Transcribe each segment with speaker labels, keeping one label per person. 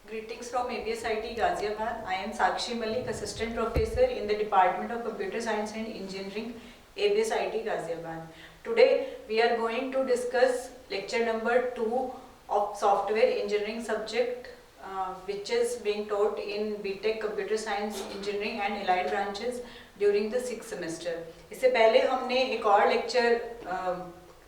Speaker 1: Greetings from ABSIT Ghaziabad. I am Sakshi Malik, Assistant Professor in the Department of Computer Science and Engineering, ABSIT Ghaziabad. Today we are going to discuss lecture number 2 of Software Engineering subject, which is being taught in BTech Computer Science Engineering and Allied branches during the 6th semester. इससे पहले हमने एक और lecture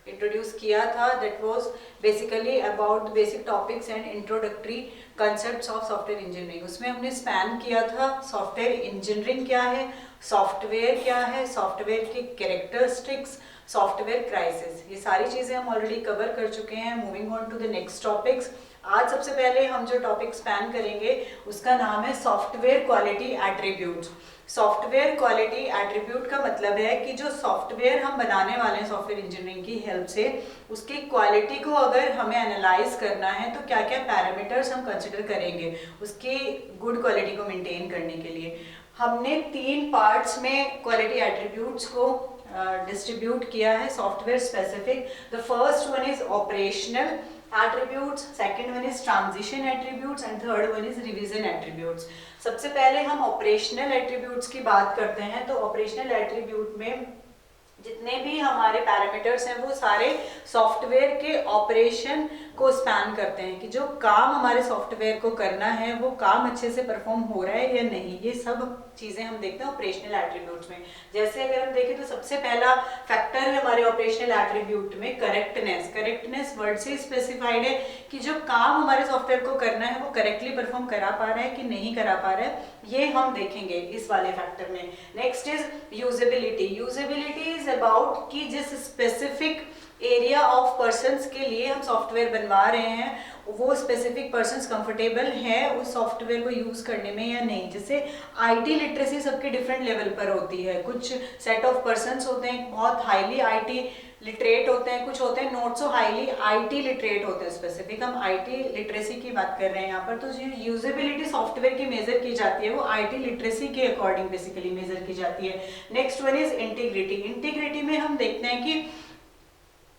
Speaker 1: introduce किया था, that was basically about basic topics and introductory concepts of software engineering. उसमें हमने span किया था सॉफ्टवेयर इंजीनियरिंग क्या है, सॉफ्टवेयर क्या है, सॉफ्टवेयर की कैरेक्टरिस्टिक्स, सॉफ्टवेयर क्राइसिस. ये सारी चीज़ें हम ऑलरेडी कवर कर चुके हैं. Moving on to the next topics. आज सबसे पहले हम जो टॉपिक स्पैन करेंगे उसका नाम है software quality attributes. Software quality attribute का मतलब है कि जो सॉफ्टवेयर हम बनाने वाले हैं सॉफ्टवेयर इंजीनियरिंग की हेल्प से, उसकी क्वालिटी को अगर हमें एनालाइज करना है तो क्या क्या पैरामीटर्स हम कंसिडर करेंगे उसकी गुड क्वालिटी को मेंटेन करने के लिए. हमने 3 पार्ट्स में क्वालिटी एट्रीब्यूट्स को डिस्ट्रीब्यूट किया है software specific. The first one is operational attributes, second one is transition attributes and third one is revision attributes. सबसे पहले हम ऑपरेशनल एट्रीब्यूट्स की बात करते हैं. तो ऑपरेशनल एट्रीब्यूट में जितने भी हमारे पैरामीटर्स हैं वो सारे सॉफ्टवेयर के ऑपरेशन को स्पैन करते हैं कि जो काम हमारे सॉफ्टवेयर को करना है वो काम अच्छे से परफॉर्म हो रहा है या नहीं. ये सब चीज़ें हम देखते हैं ऑपरेशनल एट्रीब्यूट्स में. जैसे अगर हम देखें तो सबसे पहला फैक्टर है हमारे ऑपरेशनल एट्रीब्यूट में करेक्टनेस. करेक्टनेस वर्ड से स्पेसिफाइड है कि जो काम हमारे सॉफ्टवेयर को करना है वो करेक्टली परफॉर्म करा पा रहा है कि नहीं करा पा रहा है, ये हम देखेंगे इस वाले फैक्टर में. Next is usability. Usability is about कि जिस स्पेसिफिक एरिया ऑफ पर्सन्स के लिए हम सॉफ्टवेयर बनवा रहे हैं वो स्पेसिफिक पर्सन्स कंफर्टेबल हैं उस सॉफ्टवेयर को यूज़ करने में या नहीं. जैसे आईटी लिटरेसी सबके डिफरेंट लेवल पर होती है. कुछ सेट ऑफ पर्सन्स होते हैं बहुत हाईली आईटी लिटरेट होते हैं, कुछ होते हैं not so highly IT literate होते हैं. स्पेसिफिक हम आईटी लिटरेसी की बात कर रहे हैं यहाँ पर. तो जो यूजेबिलिटी सॉफ्टवेयर की मेजर की जाती है वो आईटी लिटरेसी के अकॉर्डिंग बेसिकली मेजर की जाती है. Next one is integrity. Integrity में हम देखते हैं कि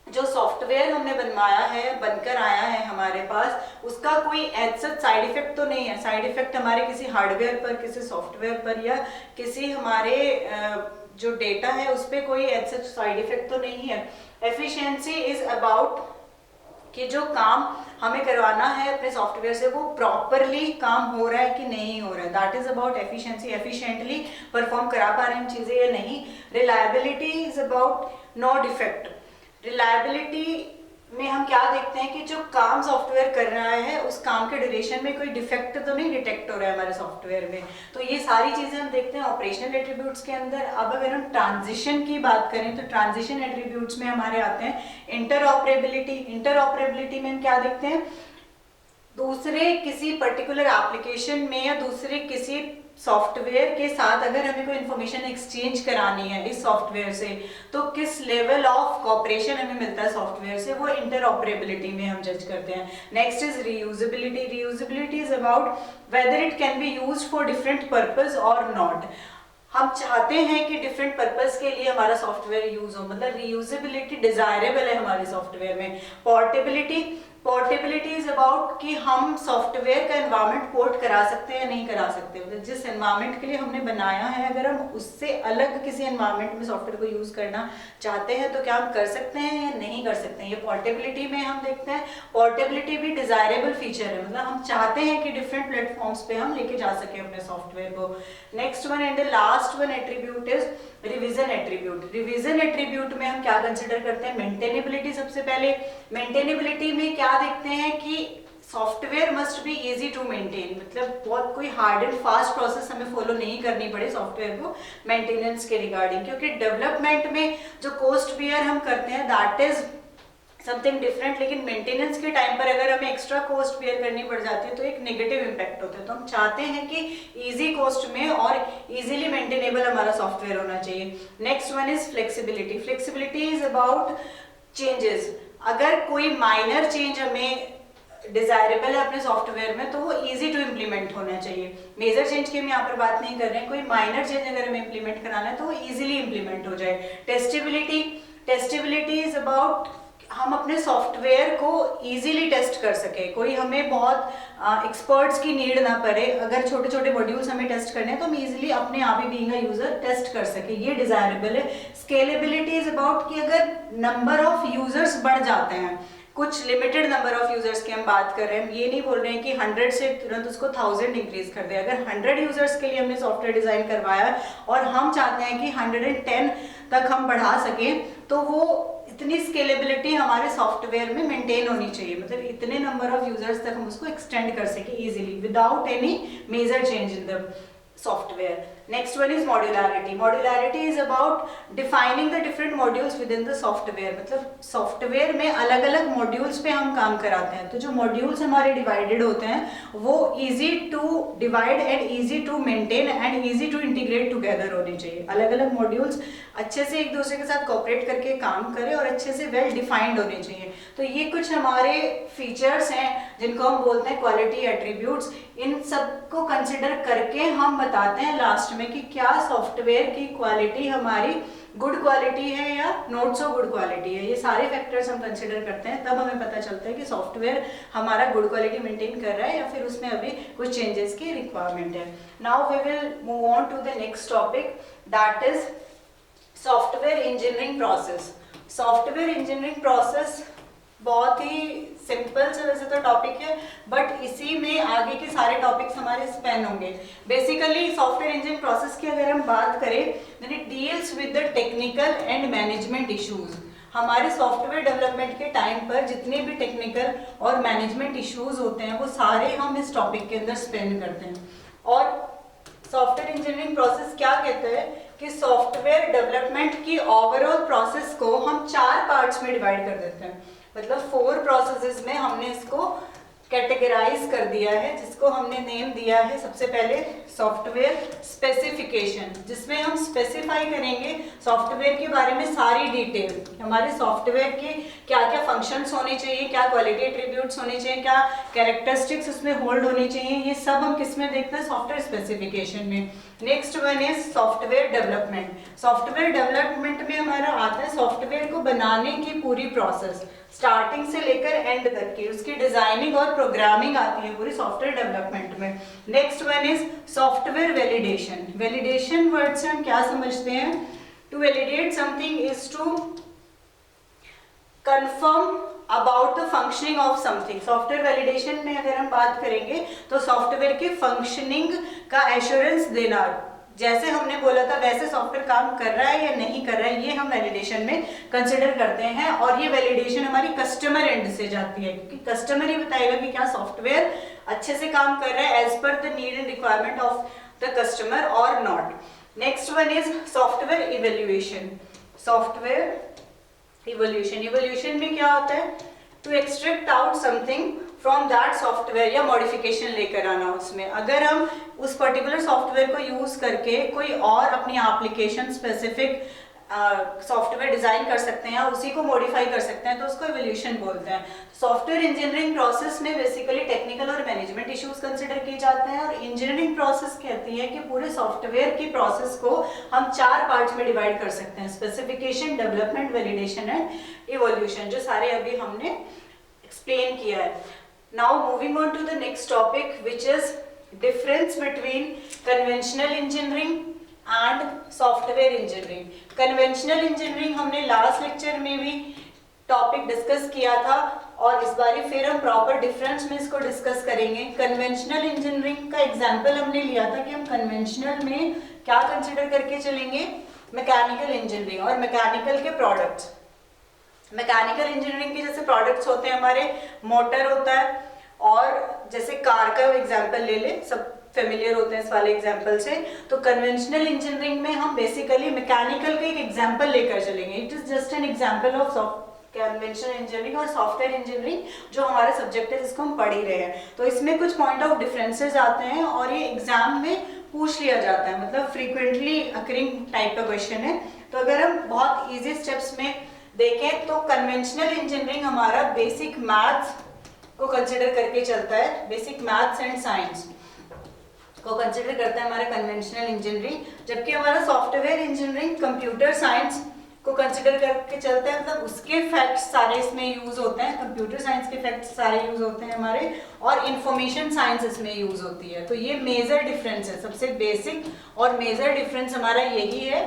Speaker 1: जो सॉफ्टवेयर हमने बनवाया है, बनकर आया है हमारे पास, उसका कोई ऐसा साइड इफेक्ट तो नहीं है. साइड इफेक्ट हमारे किसी हार्डवेयर पर, किसी सॉफ्टवेयर पर या किसी हमारे जो डेटा है उस पर कोई ऐसा साइड इफेक्ट तो नहीं है. एफिशिएंसी इज अबाउट कि जो काम हमें करवाना है अपने सॉफ्टवेयर से वो प्रॉपरली काम हो रहा है कि नहीं हो रहा है. That is about efficiency. Efficiently perform करा पा रहे हैं हम चीज़ें या नहीं. Reliability is about no defect. Reliability में हम क्या देखते हैं कि जो काम सॉफ्टवेयर कर रहा है उस काम के ड्यूरेशन में कोई डिफेक्ट तो नहीं डिटेक्ट हो रहा है हमारे सॉफ्टवेयर में. तो ये सारी चीज़ें हम देखते हैं ऑपरेशनल एट्रीब्यूट्स के अंदर. अब अगर हम ट्रांजिशन की बात करें तो ट्रांजिशन एट्रीब्यूट्स में हमारे आते हैं इंटरऑपरेबिलिटी. इंटरऑपरेबिलिटी में हम क्या देखते हैं, दूसरे किसी पर्टिकुलर एप्लीकेशन में या दूसरे किसी सॉफ्टवेयर के साथ अगर हमें कोई इन्फॉर्मेशन एक्सचेंज करानी है इस सॉफ्टवेयर से तो किस लेवल ऑफ कॉपरेशन हमें मिलता है सॉफ्टवेयर से, वो इंटरऑपरेबिलिटी में हम जज करते हैं. Next is reusability. Reusability is about whether it can be used for different purpose और नॉट. हम चाहते हैं कि डिफरेंट पर्पस के लिए हमारा सॉफ्टवेयर यूज हो, मतलब रीयूजेबिलिटी डिजायरेबल है हमारे सॉफ्टवेयर में. पोर्टेबिलिटी. पोर्टेबिलिटी इज अबाउट कि हम सॉफ्टवेयर का एनवायरनमेंट पोर्ट करा सकते हैं या नहीं करा सकते. मतलब जिस एनवायरनमेंट के लिए हमने बनाया है अगर हम उससे अलग किसी एनवायरनमेंट में सॉफ्टवेयर को यूज करना चाहते हैं तो क्या हम कर सकते हैं या नहीं कर सकते हैं. ये पोर्टेबिलिटी में हम देखते हैं. पोर्टेबिलिटी भी डिजायरेबल फीचर है, मतलब हम चाहते हैं कि डिफरेंट प्लेटफॉर्म्स पे हम लेके जा सके अपने सॉफ्टवेयर को. Next one and the last one attribute is revision attribute. Revision attribute में हम क्या कंसिडर करते हैं, मेंटेनेबिलिटी. सबसे पहले मेंटेनेबिलिटी में क्या देखते हैं कि software must be easy to maintain, मतलब बहुत कोई हार्ड एंड फास्ट प्रोसेस हमें फॉलो नहीं करनी पड़े सॉफ्टवेयर को मेंटेनेंस के रिगार्डिंग. क्योंकि डेवलपमेंट में जो कॉस्ट बियर हम करते हैं दैट इज समथिंग डिफरेंट, लेकिन मेंटेनेंस के टाइम पर अगर हमें एक्स्ट्रा कॉस्ट बियर करनी पड़ जाती है तो एक नेगेटिव इम्पैक्ट होता है. तो हम चाहते हैं कि इजी कॉस्ट में और इजीली मेंटेनेबल हमारा सॉफ्टवेयर होना चाहिए. Next one is flexibility. Flexibility is about changes. अगर कोई माइनर चेंज हमें डिजायरेबल है अपने सॉफ्टवेयर में तो वो इजी टू इम्प्लीमेंट होना चाहिए. मेजर चेंज की हम यहाँ पर बात नहीं कर रहे हैं, कोई माइनर चेंज अगर हमें इम्प्लीमेंट कराना है तो वो इजीली इम्प्लीमेंट हो जाए. टेस्टेबिलिटी. टेस्टेबिलिटी इज अबाउट हम अपने सॉफ्टवेयर को इजीली टेस्ट कर सके, कोई हमें बहुत एक्सपर्ट्स की नीड ना पड़े। अगर छोटे छोटे मॉड्यूल्स हमें टेस्ट करने हैं तो हम इजीली अपने आप ही बीइंग अ यूजर टेस्ट कर सके, ये डिजायरेबल है। स्केलेबिलिटी इज अबाउट कि अगर नंबर ऑफ यूजर्स बढ़ जाते हैं, कुछ लिमिटेड नंबर ऑफ यूजर्स की हम बात कर रहे हैं, ये नहीं बोल रहे हैं कि 100 से तुरंत उसको 1000 इंक्रीज कर दे। अगर 100 यूजर्स के लिए हमने सॉफ्टवेयर डिजाइन करवाया और हम चाहते हैं कि 110 तक हम बढ़ा सकें, तो वो इतनी स्केलेबिलिटी हमारे सॉफ्टवेयर में मेंटेन होनी चाहिए, मतलब इतने नंबर ऑफ यूजर्स तक हम उसको एक्सटेंड कर सके easily without any major change in the software. Next one is modularity. Modularity is about defining the different modules within the software. मतलब सॉफ्टवेयर में अलग अलग मॉड्यूल्स पे हम काम कराते हैं, तो जो मॉड्यूल्स हमारे डिवाइडेड होते हैं वो easy to divide and easy to maintain and easy to integrate together होने चाहिए। अलग अलग मॉड्यूल्स अच्छे से एक दूसरे के साथ कोऑपरेट करके काम करें और अच्छे से वेल डिफाइंड होने चाहिए। तो ये कुछ हमारे फीचर्स हैं जिनको हम बोलते हैं क्वालिटी एट्रीब्यूट्स। इन सबको कंसिडर करके हम बताते हैं लास्ट में कि क्या सॉफ्टवेयर की क्वालिटी हमारी गुड क्वालिटी है या नॉट सो गुड क्वालिटी है। ये सारे फैक्टर्स हम कंसिडर करते हैं, तब हमें पता चलता है कि सॉफ्टवेयर हमारा गुड क्वालिटी मेंटेन कर रहा है या फिर उसमें अभी कुछ चेंजेस की रिक्वायरमेंट है। Now we will move on to the next topic, that is software engineering process. Software engineering process बहुत ही सिंपल से वैसे तो टॉपिक है, बट इसी में आगे के सारे टॉपिक्स हमारे स्पेन होंगे। बेसिकली सॉफ्टवेयर इंजीनियरिंग प्रोसेस की अगर हम बात करें, then it deals with the technical and management issues. हमारे सॉफ्टवेयर डेवलपमेंट के टाइम पर जितने भी टेक्निकल और मैनेजमेंट इश्यूज होते हैं वो सारे हम इस टॉपिक के अंदर स्पेंड करते हैं। और सॉफ्टवेयर इंजीनियरिंग प्रोसेस क्या कहता है कि सॉफ्टवेयर डेवलपमेंट की ओवरऑल प्रोसेस को हम 4 पार्ट्स में डिवाइड कर देते हैं, मतलब 4 प्रोसेसेस में हमने इसको कैटेगराइज कर दिया है, जिसको हमने नेम दिया है सबसे पहले सॉफ्टवेयर स्पेसिफिकेशन, जिसमें हम स्पेसिफाई करेंगे सॉफ्टवेयर के बारे में सारी डिटेल, हमारे सॉफ्टवेयर के क्या क्या फंक्शंस होने चाहिए, क्या क्वालिटी एट्रीब्यूट्स होने चाहिए, क्या कैरेक्टरिस्टिक्स उसमें होल्ड होनी चाहिए, ये सब हम किस में देखते हैं, सॉफ्टवेयर स्पेसिफिकेशन में। Next one is software development. Software development में हमारा आता है सॉफ्टवेयर को बनाने की पूरी प्रोसेस, स्टार्टिंग से लेकर एंड तक की उसकी डिजाइनिंग और प्रोग्रामिंग आती है पूरी सॉफ्टवेयर डेवलपमेंट में। Next one is software validation. Validation word से हम क्या समझते हैं, to validate something is to confirm about the functioning of something. Software validation में अगर हम बात करेंगे तो सॉफ्टवेयर के फंक्शनिंग का एश्योरेंस देना, जैसे हमने बोला था वैसे सॉफ्टवेयर काम कर रहा है या नहीं कर रहा है, ये हम वैलिडेशन में कंसिडर करते हैं। और ये वैलिडेशन हमारी कस्टमर एंड से जाती है, क्योंकि कस्टमर ही बताएगा कि क्या सॉफ्टवेयर अच्छे से काम कर रहा है as per the need and requirement of the customer और not. Next one is software evaluation. Software evolution, evolution में क्या होता है, to extract out something from that software या मॉडिफिकेशन लेकर आना उसमें। अगर हम उस पर्टिकुलर सॉफ्टवेयर को यूज करके कोई और अपनी एप्लीकेशन स्पेसिफिक सॉफ्टवेयर डिजाइन कर सकते हैं या उसी को मॉडिफाई कर सकते हैं तो उसको इवोल्यूशन बोलते हैं। सॉफ्टवेयर इंजीनियरिंग प्रोसेस में बेसिकली टेक्निकल और मैनेजमेंट इश्यूज कंसिडर किए जाते हैं, और इंजीनियरिंग प्रोसेस कहती है कि पूरे सॉफ्टवेयर की प्रोसेस को हम 4 पार्ट्स में डिवाइड कर सकते हैं, specification, development, validation and evolution, जो सारे अभी हमने एक्सप्लेन किया है। Now moving on to the next topic, which is difference between conventional engineering and software engineering. Conventional engineering हमने लास्ट लेक्चर में भी टॉपिक डिस्कस किया था और इस बार फिर हम प्रॉपर डिफरेंस में इसको डिस्कस करेंगे। कन्वेंशनल इंजीनियरिंग का एग्जांपल हमने लिया था कि हम कन्वेंशनल में क्या कंसिडर करके चलेंगे, मैकेनिकल इंजीनियरिंग और मैकेनिकल के प्रोडक्ट्स। मैकेनिकल इंजीनियरिंग के जैसे प्रोडक्ट्स होते हैं हमारे, मोटर होता है, और जैसे कार का एग्जांपल ले ले, सब फेमिलियर होते हैं इस वाले एग्जांपल से। तो कन्वेंशनल इंजीनियरिंग में हम बेसिकली मैकेनिकल का एक एग्जांपल लेकर चलेंगे। It is just an example of conventional engineering और सॉफ्टवेयर इंजीनियरिंग, जो हमारा सब्जेक्ट है जिसको हम पढ़ ही रहे हैं। तो इसमें कुछ पॉइंट ऑफ डिफरेंसेस आते हैं और ये एग्जाम में पूछ लिया जाता है, मतलब फ्रीक्वेंटली अकरिंग टाइप का क्वेश्चन है। तो अगर हम बहुत ईजी स्टेप्स में देखें तो कन्वेंशनल इंजीनियरिंग हमारा बेसिक मैथ्स को कंसिडर करके चलता है, बेसिक मैथ्स एंड साइंस को कंसिडर करता है हमारा कन्वेंशनल इंजीनियरिंग, जबकि हमारा सॉफ्टवेयर इंजीनियरिंग कंप्यूटर साइंस को कंसिडर करके चलते हैं, मतलब उसके फैक्ट्स सारे इसमें यूज होते हैं, कंप्यूटर साइंस के फैक्ट्स सारे यूज होते हैं हमारे, और इंफॉर्मेशन साइंस इसमें यूज होती है। तो ये मेजर डिफरेंस है, सबसे बेसिक और मेजर डिफरेंस हमारा यही है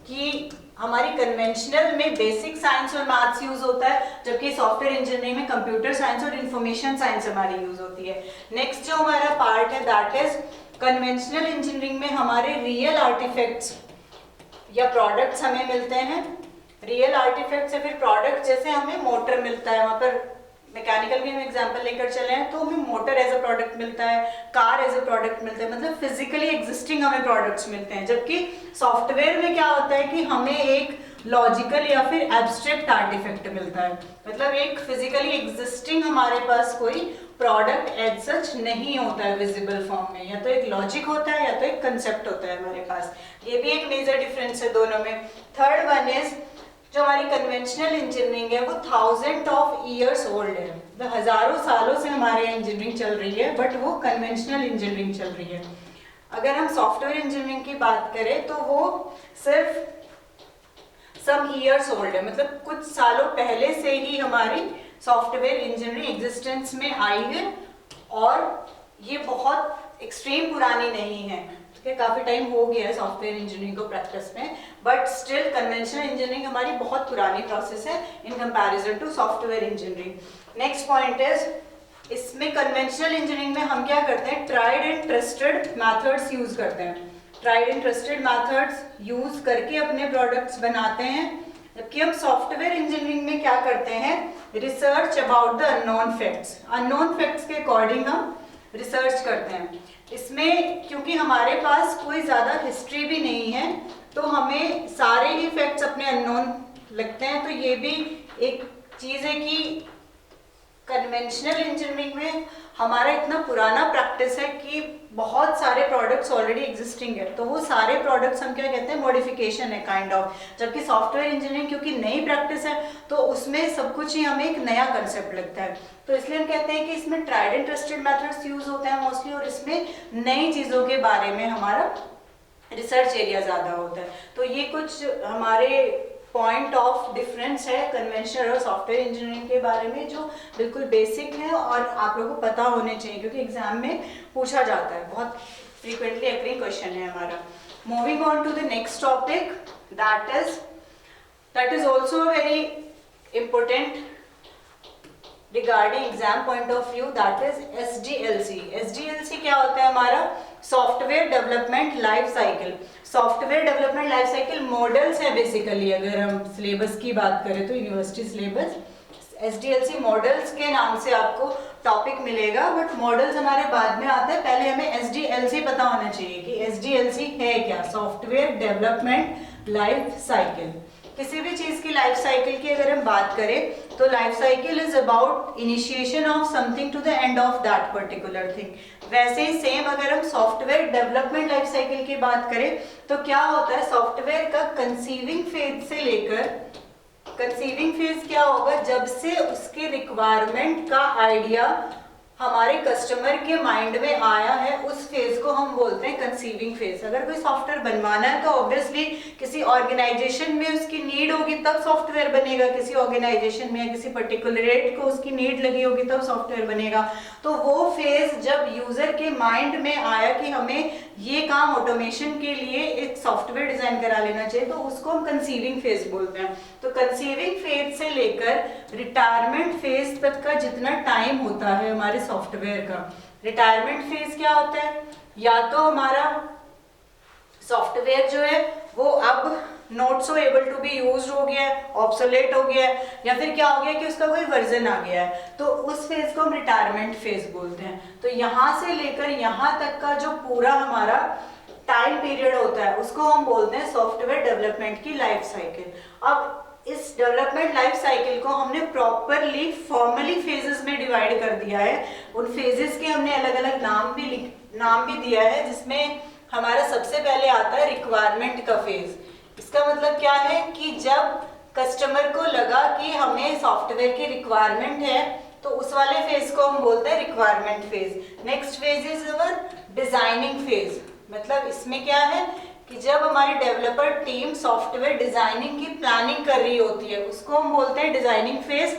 Speaker 1: कि हमारी कन्वेंशनल में बेसिक साइंस और मैथ्स यूज होता है, जबकि सॉफ्टवेयर इंजीनियरिंग में कंप्यूटर साइंस और इंफॉर्मेशन साइंस हमारी यूज होती है। नेक्स्ट जो हमारा पार्ट है दैट इज कन्वेंशनल इंजीनियरिंग में हमारे रियल आर्टिफैक्ट्स या प्रोडक्ट्स हमें मिलते हैं। रियल आर्टिफैक्ट्स या फिर प्रोडक्ट, जैसे हमें मोटर मिलता है, वहाँ पर मैकेनिकल भी हम एग्जांपल लेकर चले हैं तो हमें मोटर एज अ प्रोडक्ट मिलता है, कार एज अ प्रोडक्ट मिलता है, मतलब फिजिकली एग्जिस्टिंग हमें प्रोडक्ट्स मिलते हैं। जबकि सॉफ्टवेयर में क्या होता है कि हमें एक लॉजिकल या फिर एब्स्ट्रैक्ट आर्टिफैक्ट मिलता है, मतलब एक फिजिकली एग्जिस्टिंग हमारे पास कोई प्रोडक्ट एज सच नहीं होता है विजिबल फॉर्म में, या तो एक लॉजिक होता है या तो एक कंसेप्ट होता है हमारे पास। ये भी एक मेजर डिफरेंस है दोनों में। थर्ड वन इज जो हमारी कन्वेंशनल इंजीनियरिंग है वो 1000 ऑफ ईयर्स ओल्ड है, तो हजारों सालों से हमारे यहाँ इंजीनियरिंग चल रही है, बट वो कन्वेंशनल इंजीनियरिंग चल रही है। अगर हम सॉफ्टवेयर इंजीनियरिंग की बात करें तो वो सिर्फ सम ईयर्स ओल्ड है, मतलब कुछ सालों पहले से ही हमारी सॉफ्टवेयर इंजीनियरिंग एग्जिस्टेंस में आई है, और ये बहुत एक्सट्रीम पुरानी नहीं है, काफी टाइम हो गया है सॉफ्टवेयर इंजीनियरिंग को प्रैक्टिस में, बट स्टिल कन्वेंशनल इंजीनियरिंग हमारी बहुत पुरानी प्रोसेस है in comparison to software engineering. Next point is, इसमें कन्वेंशनल इंजीनियरिंग में हम क्या करते हैं, tried and trusted methods use करते हैं, tried and trusted methods use करके अपने प्रोडक्ट्स बनाते हैं। जबकि हम सॉफ्टवेयर इंजीनियरिंग में क्या करते हैं, research about the unknown facts, unknown facts के अकॉर्डिंग हम रिसर्च करते हैं। इसमें क्योंकि हमारे पास कोई ज़्यादा हिस्ट्री भी नहीं है तो हमें सारे ही फैक्ट्स अपने अननोन लगते हैं। तो ये भी एक चीज़ है कि कन्वेंशनल इंजीनियरिंग में हमारा इतना पुराना प्रैक्टिस है कि बहुत सारे प्रोडक्ट्स ऑलरेडी एग्जिस्टिंग है, तो वो सारे प्रोडक्ट्स हम क्या कहते हैं, मॉडिफिकेशन है काइंड ऑफ। जबकि सॉफ्टवेयर इंजीनियरिंग क्योंकि नई प्रैक्टिस है तो उसमें सब कुछ ही हमें एक नया कंसेप्ट लगता है, तो इसलिए हम कहते हैं कि इसमें tried and trusted methods use होते हैं मोस्टली, और इसमें नई चीज़ों के बारे में हमारा रिसर्च एरिया ज़्यादा होता है। तो ये कुछ हमारे पॉइंट ऑफ डिफरेंस है कन्वेंशनल और सॉफ्टवेयर इंजीनियरिंग के बारे में, जो बिल्कुल बेसिक है और आप लोगों को पता होने चाहिए क्योंकि एग्जाम में पूछा जाता है, बहुत फ्रीक्वेंटली अकरिंग क्वेश्चन है हमारा। Moving on to the next topic that is also very important regarding exam point of view, that is SDLC। SDLC क्या होता है हमारा, software development life cycle. Software development life cycle models है basically, अगर हम syllabus की बात करें तो यूनिवर्सिटी सिलेबस SDLC मॉडल्स के नाम से आपको टॉपिक मिलेगा, बट मॉडल्स हमारे बाद में आते हैं, पहले हमें SDLC पता होना चाहिए कि SDLC है क्या, सॉफ्टवेयर डेवलपमेंट लाइफ साइकिल। किसी भी चीज की लाइफ साइकिल की अगर हम बात करें तो life cycle is about initiation of something to the end of that particular thing. वैसे ही सेम अगर हम सॉफ्टवेयर डेवलपमेंट लाइफ साइकिल की बात करें तो क्या होता है, सॉफ्टवेयर का कंसीविंग फेज से लेकर, कंसीविंग फेज क्या होगा, जब से उसके रिक्वायरमेंट का आइडिया हमारे कस्टमर के माइंड में आया है, उस फेज को हम बोलते हैं कंसीविंग फेज। अगर कोई सॉफ्टवेयर बनवाना है तो ऑब्वियसली किसी ऑर्गेनाइजेशन में उसकी नीड होगी तब सॉफ्टवेयर बनेगा, किसी ऑर्गेनाइजेशन में किसी पर्टिकुलरेट को उसकी नीड लगी होगी तब सॉफ्टवेयर बनेगा। तो वो फेज जब यूजर के माइंड में आया कि हमें ये काम ऑटोमेशन के लिए एक सॉफ्टवेयर डिजाइन करा लेना चाहिए, तो उसको हम कंसीविंग फेज बोलते हैं। तो कंसीविंग फेज से लेकर रिटायरमेंट फेज तक का जितना टाइम होता है हमारे सॉफ्टवेयर का, रिटायरमेंट फेज क्या होता है, या तो हमारा सॉफ्टवेयर जो है वो अब not so able to be used हो गया है, ऑब्सोलेट हो गया है, या फिर क्या हो गया कि उसका कोई वर्जन आ गया है, तो उस फेज को हम रिटायरमेंट फेज बोलते हैं। तो यहाँ से लेकर यहाँ तक का जो पूरा हमारा टाइम पीरियड होता है उसको हम बोलते हैं सॉफ्टवेयर डेवलपमेंट की लाइफ साइकिल। अब इस डेवलपमेंट लाइफ साइकिल को हमने प्रॉपरली फॉर्मली फेजेस में डिवाइड कर दिया है। उन फेजेस के हमने अलग अलग नाम भी दिया है, जिसमें हमारा सबसे पहले आता है रिक्वायरमेंट का फेज। इसका मतलब क्या है कि जब कस्टमर को लगा कि हमें सॉफ्टवेयर की रिक्वायरमेंट है तो उस वाले फेज को हम बोलते हैं requirement phase. Next phase is our designing phase. मतलब इसमें क्या है कि जब हमारी डेवलपर टीम सॉफ्टवेयर डिजाइनिंग की प्लानिंग कर रही होती है उसको हम बोलते हैं designing phase.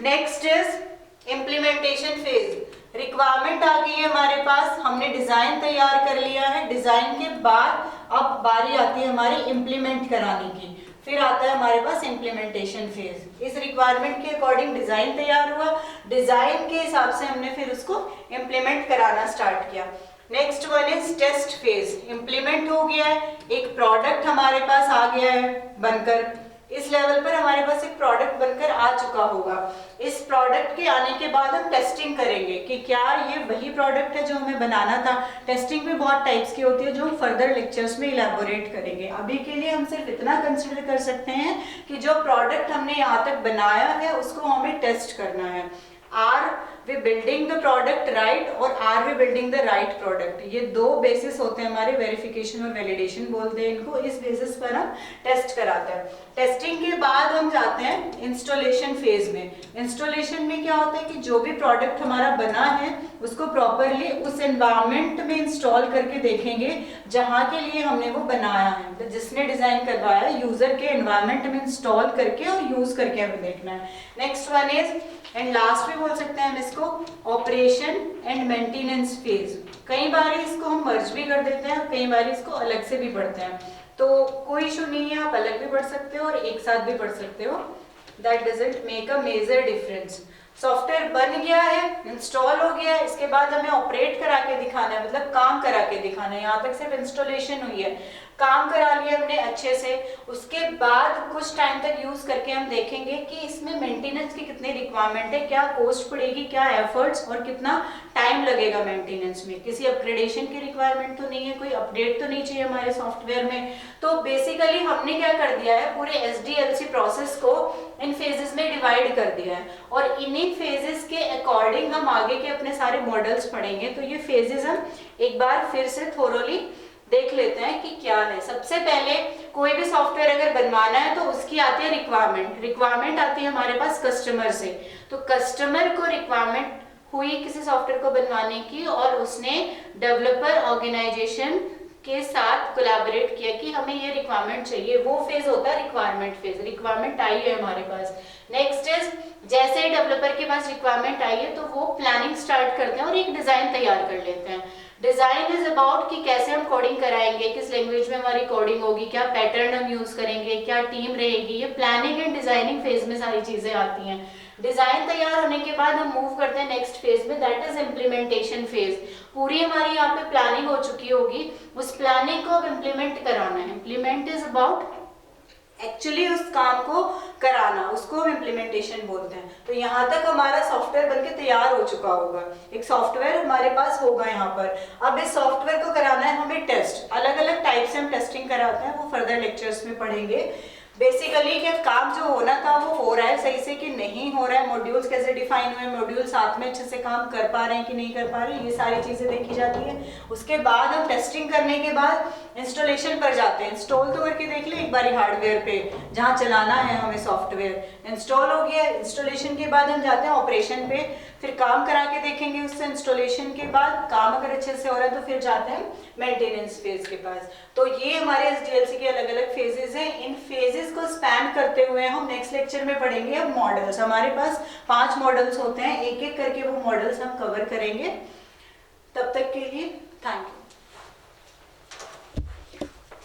Speaker 1: Next is implementation phase. Requirement आ गई है हमारे पास, हमने डिजाइन तैयार कर लिया है, डिजाइन के बाद अब बारी आती है हमारी इम्प्लीमेंट कराने की, फिर आता है हमारे पास इम्प्लीमेंटेशन फेज। इस रिक्वायरमेंट के अकॉर्डिंग डिजाइन तैयार हुआ, डिजाइन के हिसाब से हमने फिर उसको इम्प्लीमेंट कराना स्टार्ट किया। Next one is test phase. Implement हो गया है, एक प्रोडक्ट हमारे पास आ गया है बनकर, इस लेवल पर हमारे पास एक प्रोडक्ट बनकर आ चुका होगा। इस प्रोडक्ट के आने के बाद हम टेस्टिंग करेंगे कि क्या ये वही प्रोडक्ट है जो हमें बनाना था। टेस्टिंग भी बहुत टाइप्स की होती है जो हम फर्दर लेक्चर्स में इलैबोरेट करेंगे। अभी के लिए हम सिर्फ इतना कंसिडर कर सकते हैं कि जो प्रोडक्ट हमने यहाँ तक बनाया है उसको हमें टेस्ट करना है। Are we building the product right और are we building the right product, ये दो बेसिस होते हैं हमारे, वेरिफिकेशन और वैलिडेशन बोलते हैं इनको। इस बेसिस पर हम टेस्ट कराते हैं। टेस्टिंग के बाद हम जाते हैं इंस्टॉलेशन फेज में। इंस्टॉलेशन में क्या होता है कि जो भी प्रोडक्ट हमारा बना है उसको प्रॉपरली उस एनवायरनमेंट में इंस्टॉल करके देखेंगे जहाँ के लिए हमने वो बनाया है, तो जिसने डिजाइन करवाया यूजर के एनवायरनमेंट में इंस्टॉल करके और यूज करके हमें देखना है। Next one is and last में बोल सकते हैं हम इसको ऑपरेशन एंड मेंटेनेंस फेज। कई बार इसको हम मर्ज भी कर देते हैं, कई बार इसको अलग से भी पढ़ते हैं, तो कोई इशू नहीं है, आप अलग भी पढ़ सकते हो और एक साथ भी पढ़ सकते हो, that doesn't make a major difference. Software बन गया है, इंस्टॉल हो गया है, इसके बाद हमें ऑपरेट करा के दिखाना है, मतलब काम करा के दिखाना है। यहाँ तक सिर्फ इंस्टॉलेशन हुई है, काम करा लिया हमने अच्छे से, उसके बाद कुछ टाइम तक यूज करके हम देखेंगे कि इसमें मेंटेनेंस की कितनी रिक्वायरमेंट है, क्या कॉस्ट पड़ेगी, क्या एफर्ट्स और कितना टाइम लगेगा मेंटेनेंस में। किसी अपग्रेडेशन की रिक्वायरमेंट तो नहीं है, कोई अपडेट तो नहीं चाहिए हमारे सॉफ्टवेयर में। तो बेसिकली हमने क्या कर दिया है, पूरे SDLC प्रोसेस को इन फेजेस में डिवाइड कर दिया है और इन्हीं फेजेस के अकॉर्डिंग हम आगे के अपने सारे मॉडल्स पढ़ेंगे। तो ये फेजेस हम एक बार फिर से थोरोली देख लेते हैं कि क्या है। सबसे पहले कोई भी सॉफ्टवेयर अगर बनवाना है तो उसकी आती है रिक्वायरमेंट। रिक्वायरमेंट आती है हमारे पास कस्टमर से, तो कस्टमर को रिक्वायरमेंट हुई किसी सॉफ्टवेयर को बनवाने की और उसने डेवलपर ऑर्गेनाइजेशन के साथ कोलैबोरेट किया कि हमें ये रिक्वायरमेंट चाहिए, वो फेज होता है रिक्वायरमेंट फेज। रिक्वायरमेंट आई है हमारे पास। नेक्स्ट इज जैसे ही डेवलपर के पास रिक्वायरमेंट आई है तो वो प्लानिंग स्टार्ट करते हैं और एक डिजाइन तैयार कर लेते हैं। डिजाइन इज अबाउट कि कैसे हम कोडिंग कराएंगे, किस लैंग्वेज में हमारी कोडिंग होगी, क्या पैटर्न हम यूज करेंगे, क्या टीम रहेगी, ये प्लानिंग एंड डिजाइनिंग फेज में सारी चीजें आती हैं। डिजाइन तैयार होने के बाद हम मूव करते हैं नेक्स्ट फेज में, दैट इज इम्प्लीमेंटेशन फेज। पूरी हमारी यहाँ पे प्लानिंग हो चुकी होगी, उस प्लानिंग को अब इम्प्लीमेंट कराना है। इम्प्लीमेंट इज अबाउट एक्चुअली उस काम को कराना, उसको हम इम्प्लीमेंटेशन बोलते हैं। तो यहाँ तक हमारा सॉफ्टवेयर बनके तैयार हो चुका होगा, एक सॉफ्टवेयर हमारे पास होगा यहाँ पर। अब इस सॉफ्टवेयर को कराना है हमें टेस्ट। अलग अलग टाइप से हम टेस्टिंग कराते हैं, वो फर्दर लेक्चर्स में पढ़ेंगे। बेसिकली क्या काम जो होना था वो हो रहा है सही से कि नहीं हो रहा है, मॉड्यूल्स कैसे डिफाइन हुए, मॉड्यूल साथ में अच्छे से काम कर पा रहे हैं कि नहीं कर पा रहे हैं, ये सारी चीजें देखी जाती है। उसके बाद हम टेस्टिंग करने के बाद इंस्टॉलेशन पर जाते हैं। इंस्टॉल तो करके देख ले एक बार हार्डवेयर पे जहाँ चलाना है हमें सॉफ्टवेयर। इंस्टॉल हो गया, इंस्टॉलेशन के बाद हम जाते हैं ऑपरेशन पे, फिर काम करा के देखेंगे उससे। इंस्टॉलेशन के बाद काम अगर अच्छे से हो रहा है तो फिर जाते हैं मेंटेनेंस फेज के पास। तो ये हमारे SDLC के अलग अलग फेजेस हैं। इन फेजेस को स्पैन करते हुए हम नेक्स्ट लेक्चर में पढ़ेंगे अब मॉडल्स। हमारे पास 5 मॉडल्स होते हैं, एक एक करके वो मॉडल्स हम कवर करेंगे। तब तक के लिए थैंक यू।